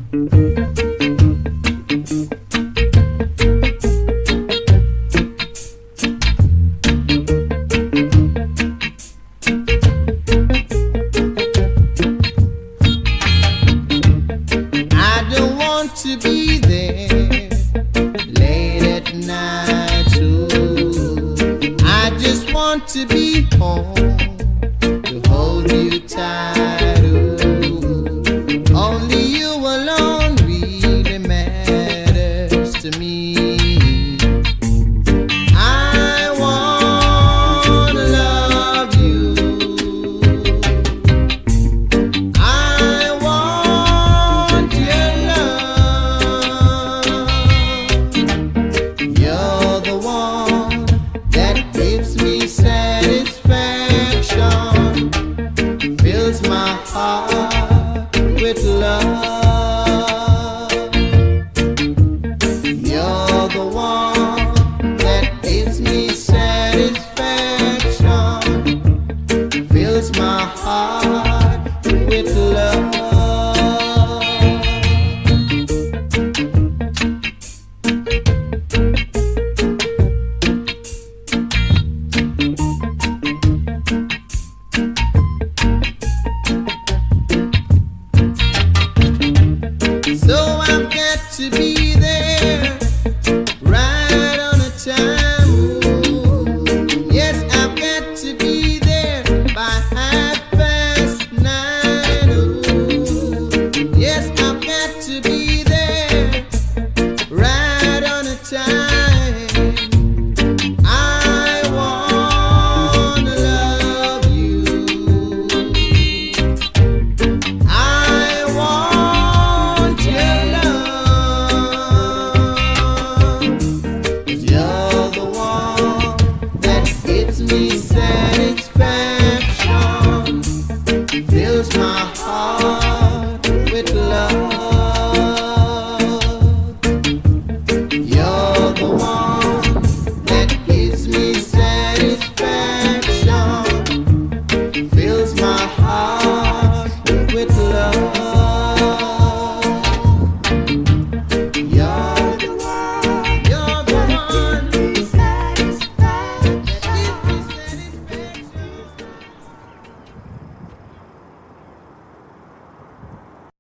I don't want to be there late at night too. I just want to be home to hold you tight. Ooh. Only you alone really matters to me. I wanna love you. I want your love. You're the one that gives me satisfaction, fills my heart with love. You're the one that gives me satisfaction, fills my heart with love.